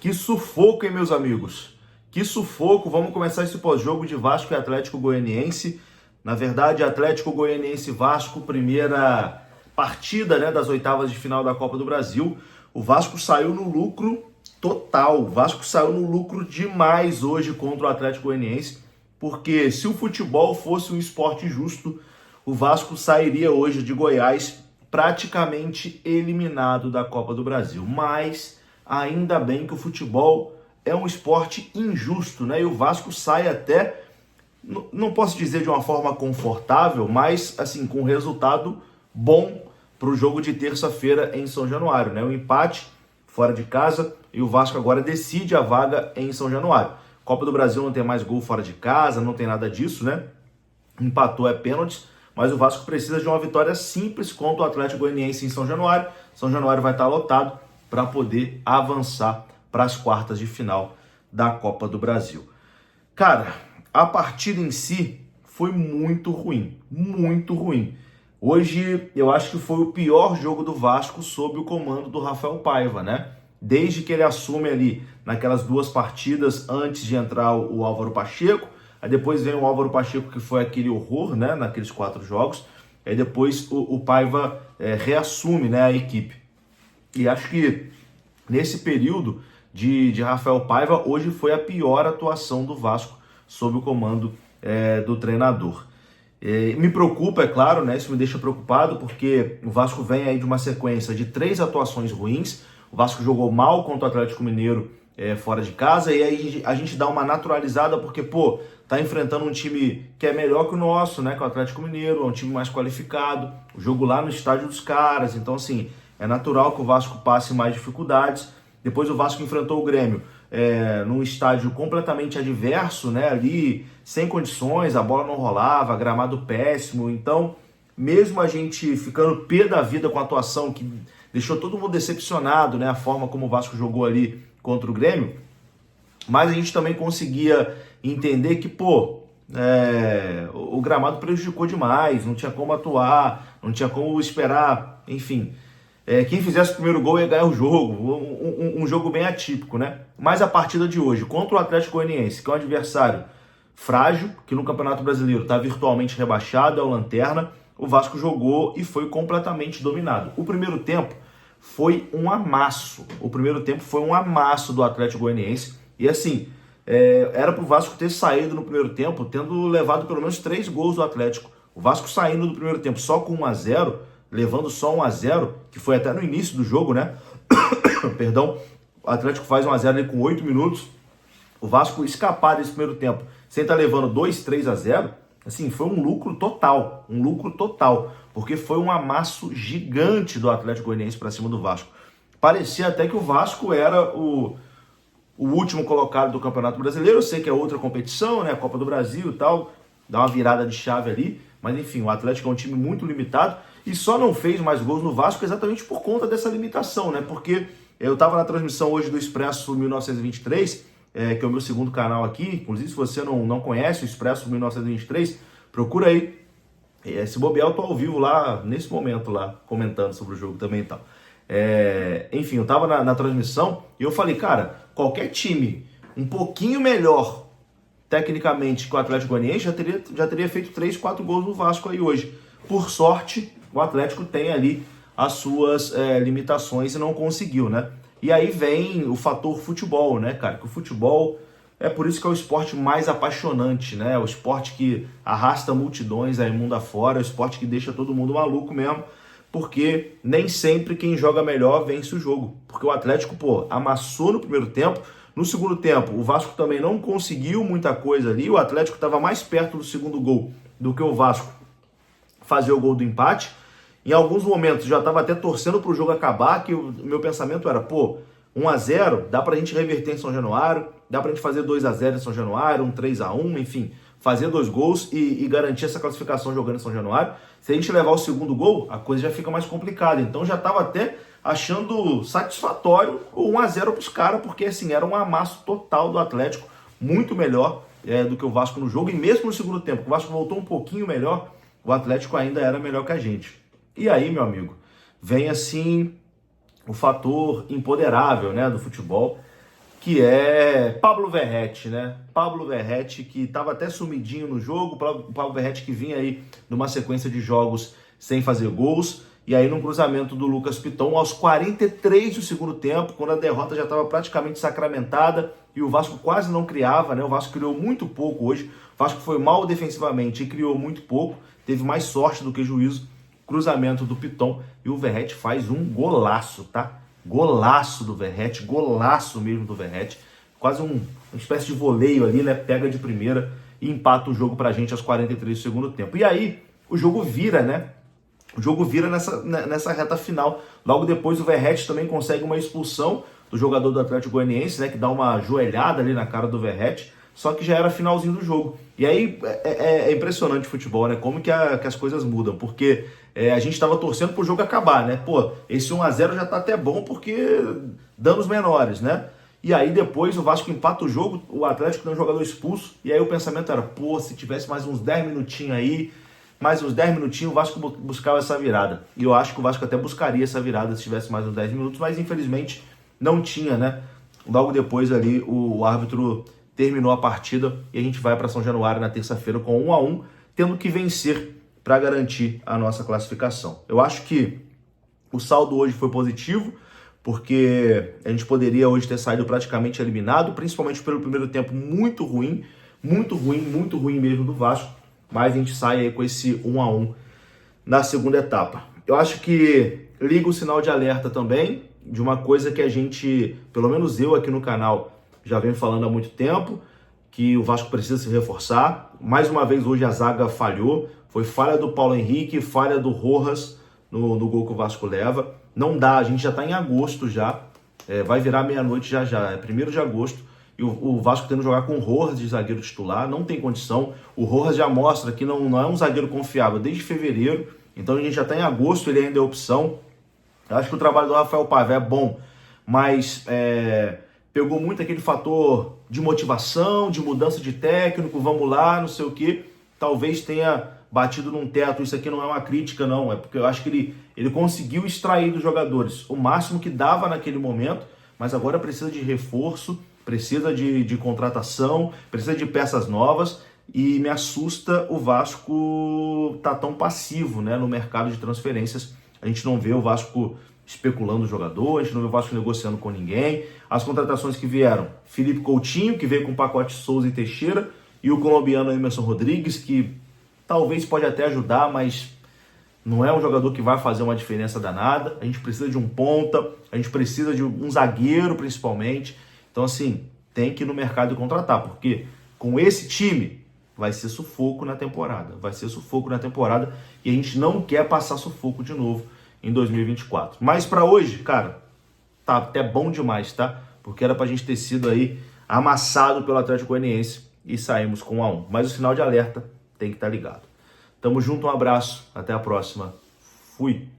Que sufoco, hein, meus amigos? Que sufoco. Vamos começar esse pós-jogo de Vasco e Atlético Goianiense. Na verdade, Atlético Goianiense e Vasco, primeira partida, né, das oitavas de final da Copa do Brasil. O Vasco saiu no lucro total. O Vasco saiu no lucro demais hoje contra o Atlético Goianiense, porque se o futebol fosse um esporte justo, o Vasco sairia hoje de Goiás praticamente eliminado da Copa do Brasil. Mas ainda bem que o futebol é um esporte injusto, né? E o Vasco sai até, não posso dizer de uma forma confortável, mas assim, com resultado bom para o jogo de terça-feira em São Januário, né? O empate fora de casa e o Vasco agora decide a vaga em São Januário. Copa do Brasil não tem mais gol fora de casa, não tem nada disso, né? Empatou é pênaltis, mas o Vasco precisa de uma vitória simples contra o Atlético Goianiense em São Januário. São Januário vai estar lotado para poder avançar para as quartas de final da Copa do Brasil. Cara, a partida em si foi muito ruim, muito ruim. Hoje eu acho que foi o pior jogo do Vasco sob o comando do Rafael Paiva, né? Desde que ele assume ali naquelas duas partidas antes de entrar o Álvaro Pacheco, aí depois vem o Álvaro Pacheco, que foi aquele horror, né, naqueles 4 jogos, aí depois o Paiva reassume, né, a equipe. E acho que nesse período de Rafael Paiva, hoje foi a pior atuação do Vasco sob o comando do treinador. Me preocupa, é claro, né? Isso me deixa preocupado, porque o Vasco vem aí de uma sequência de 3 atuações ruins. O Vasco jogou mal contra o Atlético Mineiro fora de casa, e aí a gente dá uma naturalizada, porque, pô, tá enfrentando um time que é melhor que o nosso, né? Que é o Atlético Mineiro, é um time mais qualificado, o jogo lá no estádio dos caras, então, assim, é natural que o Vasco passe mais dificuldades. Depois o Vasco enfrentou o Grêmio num estádio completamente adverso, né? Ali sem condições, a bola não rolava, gramado péssimo. Então, mesmo a gente ficando pé da vida com a atuação que deixou todo mundo decepcionado, né? A forma como o Vasco jogou ali contra o Grêmio, mas a gente também conseguia entender que, pô, o gramado prejudicou demais, não tinha como atuar, não tinha como esperar, enfim. Quem fizesse o primeiro gol ia ganhar o jogo, um jogo bem atípico, né? Mas a partida de hoje, contra o Atlético Goianiense, que é um adversário frágil, que no Campeonato Brasileiro está virtualmente rebaixado, é o lanterna, o Vasco jogou e foi completamente dominado. O primeiro tempo foi um amasso, do Atlético Goianiense, e assim, era para o Vasco ter saído no primeiro tempo, tendo levado pelo menos 3 gols do Atlético. O Vasco saindo do primeiro tempo só com 1-0, levando só 1-0, que foi até no início do jogo, né? Perdão, o Atlético faz 1-0 ali com 8 minutos. O Vasco escapar desse primeiro tempo sem estar levando 2-3-0, assim, foi um lucro total, porque foi um amasso gigante do Atlético Goianiense para cima do Vasco. Parecia até que o Vasco era o último colocado do Campeonato Brasileiro. Eu sei que é outra competição, né? A Copa do Brasil e tal, dá uma virada de chave ali, mas enfim, o Atlético é um time muito limitado e só não fez mais gols no Vasco exatamente por conta dessa limitação, né? Porque eu estava na transmissão hoje do Expresso 1923, que é o meu segundo canal aqui. Inclusive, se você não conhece o Expresso 1923, procura aí. Se bobear, eu tô ao vivo lá, nesse momento lá, comentando sobre o jogo também e tal. Enfim, eu tava na transmissão e eu falei, cara, qualquer time um pouquinho melhor tecnicamente que o Atlético Goianiense já teria feito 3, 4 gols no Vasco aí hoje. Por sorte, o Atlético tem ali as suas limitações e não conseguiu, né? E aí vem o fator futebol, né, cara? Que o futebol é por isso que é o esporte mais apaixonante, né? É o esporte que arrasta multidões aí mundo afora, é o esporte que deixa todo mundo maluco mesmo, porque nem sempre quem joga melhor vence o jogo. Porque o Atlético, pô, amassou no primeiro tempo. No segundo tempo, o Vasco também não conseguiu muita coisa ali. O Atlético estava mais perto do segundo gol do que o Vasco fazer o gol do empate. Em alguns momentos já estava até torcendo para o jogo acabar, que o meu pensamento era, pô, 1-0, dá pra gente reverter em São Januário, dá pra gente fazer 2-0 em São Januário, um 3-1, enfim, fazer 2 gols e garantir essa classificação jogando em São Januário. Se a gente levar o segundo gol, a coisa já fica mais complicada. Então já estava até achando satisfatório o 1-0 para os caras, porque assim, era um amasso total do Atlético, muito melhor do que o Vasco no jogo. E mesmo no segundo tempo, o Vasco voltou um pouquinho melhor, o Atlético ainda era melhor que a gente. E aí, meu amigo, vem assim o fator imponderável, né, do futebol, que é Pablo Verratti, né? Pablo Verratti, que estava até sumidinho no jogo, Pablo Verratti que vinha aí numa sequência de jogos sem fazer gols, e aí num cruzamento do Lucas Piton aos 43 do segundo tempo, quando a derrota já estava praticamente sacramentada e o Vasco quase não criava, né? O Vasco criou muito pouco hoje, o Vasco foi mal defensivamente e criou muito pouco, teve mais sorte do que juízo, cruzamento do Piton, e o Verratti faz um golaço, tá? Golaço do Verratti, golaço mesmo do Verratti, quase uma espécie de voleio ali, né? Pega de primeira e empata o jogo pra gente aos 43 do segundo tempo. E aí o jogo vira, né? O jogo vira nessa reta final. Logo depois o Verratti também consegue uma expulsão do jogador do Atlético Goianiense, né? Que dá uma joelhada ali na cara do Verratti, só que já era finalzinho do jogo. E aí é impressionante o futebol, né? Como que as coisas mudam, porque a gente estava torcendo pro jogo acabar, né? Pô, esse 1-0 já tá até bom porque danos menores, né? E aí depois o Vasco empata o jogo, o Atlético tem um jogador expulso, e aí o pensamento era, pô, se tivesse mais uns 10 minutinhos aí, mais uns 10 minutinhos, o Vasco buscava essa virada. E eu acho que o Vasco até buscaria essa virada se tivesse mais uns 10 minutos, mas infelizmente não tinha, né? Logo depois ali o árbitro terminou a partida e a gente vai para São Januário na terça-feira com 1-1, tendo que vencer para garantir a nossa classificação. Eu acho que o saldo hoje foi positivo, porque a gente poderia hoje ter saído praticamente eliminado, principalmente pelo primeiro tempo muito ruim mesmo do Vasco, mas a gente sai aí com esse 1-1 na segunda etapa. Eu acho que liga o sinal de alerta também, de uma coisa que a gente, pelo menos eu aqui no canal, já venho falando há muito tempo, que o Vasco precisa se reforçar. Mais uma vez hoje a zaga falhou, foi falha do Paulo Henrique, falha do Rojas no gol que o Vasco leva. Não dá, a gente já está em agosto já, vai virar meia-noite já, é 1º de agosto, e o Vasco tendo que jogar com o Rojas de zagueiro titular, não tem condição. O Rojas já mostra que não é um zagueiro confiável desde fevereiro, então a gente já está em agosto, ele ainda é opção. Eu acho que o trabalho do Rafael Paiva é bom, mas pegou muito aquele fator de motivação, de mudança de técnico, vamos lá, não sei o que. Talvez tenha batido num teto, isso aqui não é uma crítica não, é porque eu acho que ele conseguiu extrair dos jogadores o máximo que dava naquele momento, mas agora precisa de reforço, precisa de contratação, precisa de peças novas, e me assusta o Vasco tá tão passivo, né, no mercado de transferências. A gente não vê o Vasco especulando o jogador, a gente não vê o Vasco negociando com ninguém. As contratações que vieram, Felipe Coutinho, que veio com o pacote Souza e Teixeira, e o colombiano Emerson Rodrigues, que talvez pode até ajudar, mas não é um jogador que vai fazer uma diferença danada. A gente precisa de um ponta, a gente precisa de um zagueiro principalmente. Então assim, tem que ir no mercado e contratar, porque com esse time vai ser sufoco na temporada. Vai ser sufoco na temporada e a gente não quer passar sufoco de novo em 2024. Mas para hoje, cara, tá até bom demais, tá? Porque era pra gente ter sido aí amassado pelo Atlético Goianiense e saímos com 1-1. Mas o sinal de alerta tem que estar ligado. Tamo junto, um abraço, até a próxima. Fui!